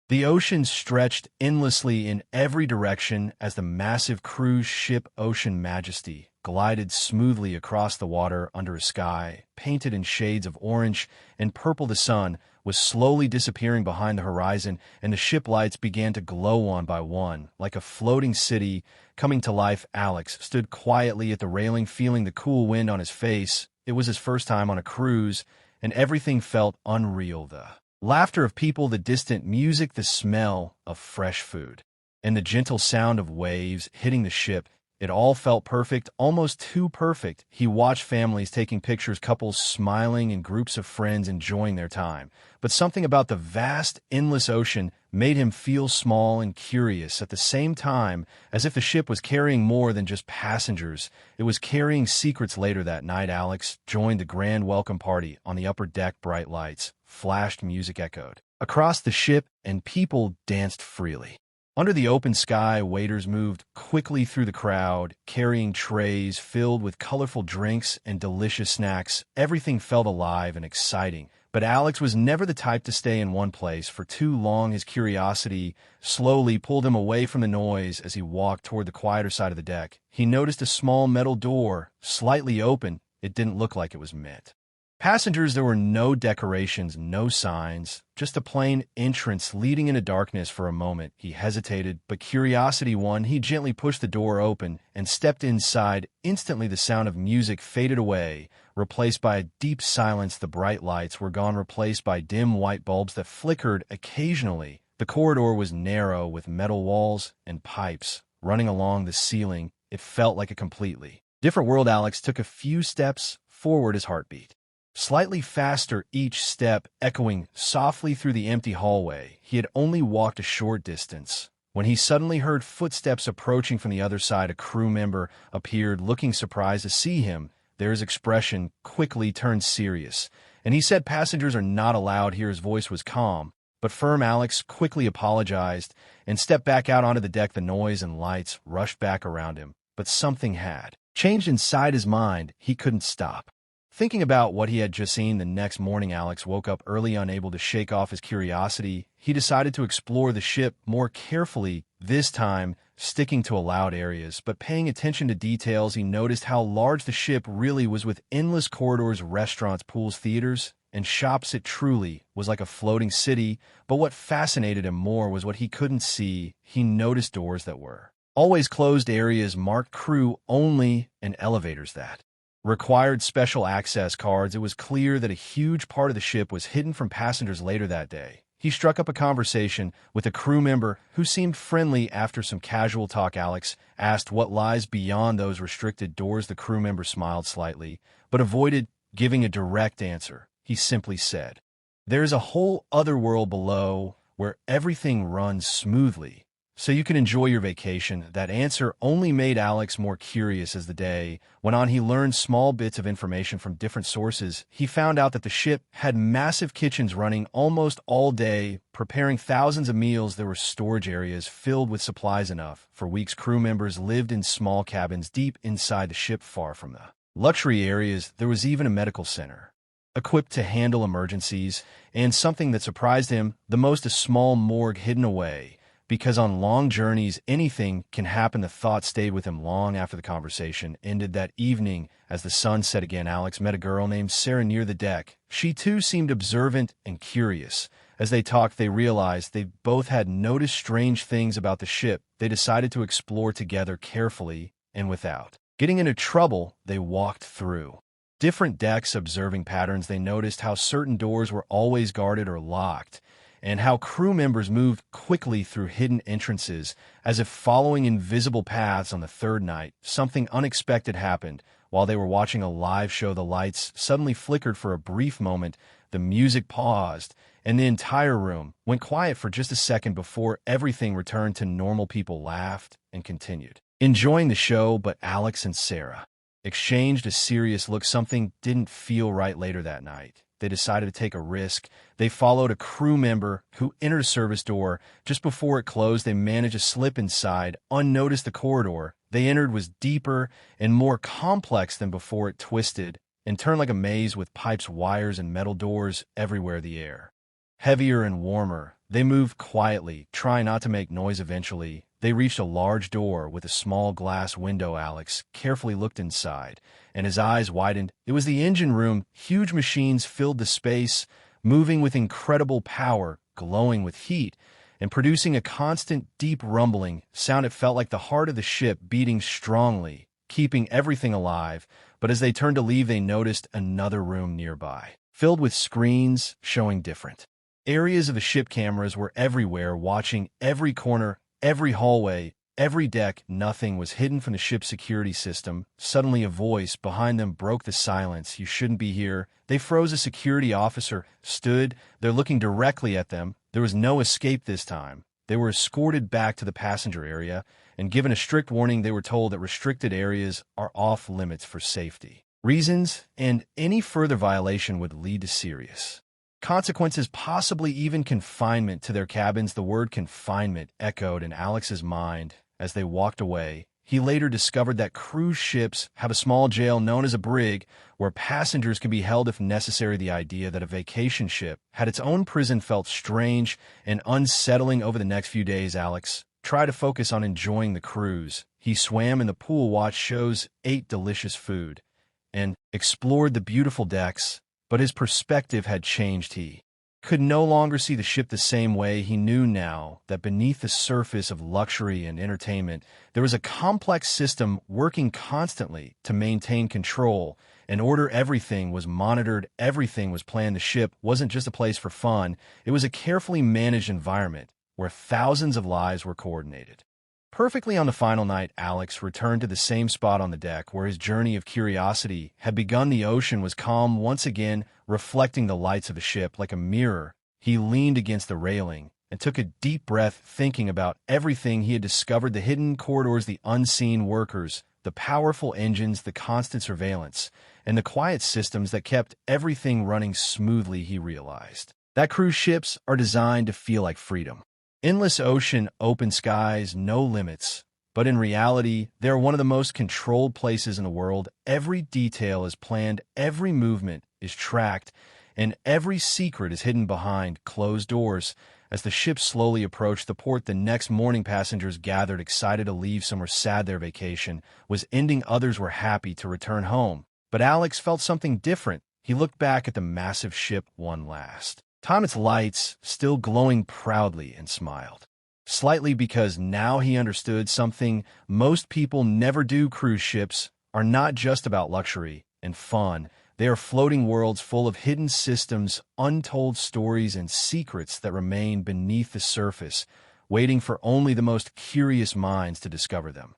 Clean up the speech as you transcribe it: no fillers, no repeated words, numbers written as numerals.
The ocean stretched endlessly in every direction as the massive cruise ship Ocean Majesty glided smoothly across the water under a sky painted in shades of orange and purple. The sun was slowly disappearing behind the horizon, and the ship lights began to glow one by one, like a floating city coming to life. Alex stood quietly at the railing, feeling the cool wind on his face. It was his first time on a cruise, and everything felt unreal. The laughter of people, the distant music, the smell of fresh food, and the gentle sound of waves hitting the ship. It all felt perfect, almost too perfect. He watched families taking pictures, couples smiling, and groups of friends enjoying their time. But something about the vast, endless ocean made him feel small and curious at the same time, as if the ship was carrying more than just passengers. It was carrying secrets. Later that night, Alex joined the grand welcome party on the upper deck. Bright lights flashed, music echoed across the ship, and people danced freely. Under the open sky, waiters moved quickly through the crowd, carrying trays filled with colorful drinks and delicious snacks. Everything felt alive and exciting. But Alex was never the type to stay in one place for too long. His curiosity slowly pulled him away from the noise. As he walked toward the quieter side of the deck, he noticed a small metal door, slightly open. It didn't look like it was meant passengers. There were no decorations, no signs, just a plain entrance leading into darkness. For a moment, he hesitated, but curiosity won. He gently pushed the door open and stepped inside. Instantly, the sound of music faded away, replaced by a deep silence. The bright lights were gone, replaced by dim white bulbs that flickered occasionally. The corridor was narrow, with metal walls and pipes running along the ceiling. It felt like a completely different world. Alex took a few steps forward, his heartbeat slightly faster each step, echoing softly through the empty hallway. He had only walked a short distance when he suddenly heard footsteps approaching from the other side. A crew member appeared, looking surprised to see him. His expression quickly turned serious, and he said, "Passengers are not allowed here." His voice was calm but firm. Alex quickly apologized and stepped back out onto the deck. The noise and lights rushed back around him, but something had changed inside his mind. He couldn't stop thinking about what he had just seen. The next morning, Alex woke up early, unable to shake off his curiosity. He decided to explore the ship more carefully, this time sticking to allowed areas, but paying attention to details. He noticed how large the ship really was, with endless corridors, restaurants, pools, theaters, and shops. It truly was like a floating city, but what fascinated him more was what he couldn't see. He noticed doors that were always closed, areas marked crew only, and elevators that required special access cards. It was clear that a huge part of the ship was hidden from passengers. Later that day, he struck up a conversation with a crew member who seemed friendly. After some casual talk, Alex asked what lies beyond those restricted doors. The crew member smiled slightly, but avoided giving a direct answer. He simply said, "There's a whole other world below where everything runs smoothly, so you can enjoy your vacation." That answer only made Alex more curious. As the day went on, he learned small bits of information from different sources. He found out that the ship had massive kitchens running almost all day, preparing thousands of meals. There were storage areas filled with supplies enough for weeks. Crew members lived in small cabins deep inside the ship, far from the luxury areas. There was even a medical center equipped to handle emergencies, and something that surprised him the most, a small morgue hidden away, because on long journeys, anything can happen. The thought stayed with him long after the conversation ended. That evening, as the sun set again, Alex met a girl named Sarah near the deck. She too seemed observant and curious. As they talked, they realized they both had noticed strange things about the ship. They decided to explore together carefully, and without getting into trouble, they walked through different decks, observing patterns. They noticed how certain doors were always guarded or locked, and how crew members moved quickly through hidden entrances, as if following invisible paths. On the third night, something unexpected happened. While they were watching a live show, the lights suddenly flickered for a brief moment, the music paused, and the entire room went quiet for just a second before everything returned to normal. People laughed and continued enjoying the show, but Alex and Sarah exchanged a serious look. Something didn't feel right. Later that night, they decided to take a risk. They followed a crew member who entered a service door. Just before it closed, they managed to slip inside unnoticed. The corridor they entered was deeper and more complex than before. It twisted and turned like a maze, with pipes, wires, and metal doors everywhere. The air heavier and warmer They moved quietly, trying not to make noise. Eventually, they reached a large door with a small glass window. Alex carefully looked inside, and his eyes widened. It was the engine room. Huge machines filled the space, moving with incredible power, glowing with heat, and producing a constant, deep rumbling sound. It felt like the heart of the ship beating strongly, keeping everything alive. But as they turned to leave, they noticed another room nearby, filled with screens showing different areas of the ship. Cameras were everywhere, watching every corner, every hallway, every deck. Nothing was hidden from the ship's security system. Suddenly, a voice behind them broke the silence. "You shouldn't be here." They froze. A security officer stood there looking directly at them. There was no escape this time. They were escorted back to the passenger area and given a strict warning. They were told that restricted areas are off limits for safety reasons, and any further violation would lead to serious consequences, possibly even confinement to their cabins. The word confinement echoed in Alex's mind as they walked away. He later discovered that cruise ships have a small jail known as a brig where passengers can be held if necessary. The idea that a vacation ship had its own prison felt strange and unsettling. Over the next few days, Alex tried to focus on enjoying the cruise. He swam in the pool, watched shows, ate delicious food, and explored the beautiful decks. But his perspective had changed. He could no longer see the ship the same way. He knew now that beneath the surface of luxury and entertainment, there was a complex system working constantly to maintain control and order. Everything was monitored, everything was planned. The ship wasn't just a place for fun, it was a carefully managed environment where thousands of lives were coordinated perfectly. On the final night, Alex returned to the same spot on the deck where his journey of curiosity had begun. The ocean was calm once again, reflecting the lights of the ship like a mirror. He leaned against the railing and took a deep breath, thinking about everything he had discovered: the hidden corridors, the unseen workers, the powerful engines, the constant surveillance, and the quiet systems that kept everything running smoothly. He realized that cruise ships are designed to feel like freedom. Endless ocean, open skies, no limits. But in reality, they're one of the most controlled places in the world. Every detail is planned, every movement is tracked, and every secret is hidden behind closed doors. As the ship slowly approached the port the next morning, passengers gathered, excited to leave. Some were sad their vacation was ending, others were happy to return home. But Alex felt something different. He looked back at the massive ship one last time, its lights still glowing proudly, and smiled slightly because now he understood something most people never do. Cruise ships are not just about luxury and fun. They are floating worlds full of hidden systems, untold stories, and secrets that remain beneath the surface, waiting for only the most curious minds to discover them.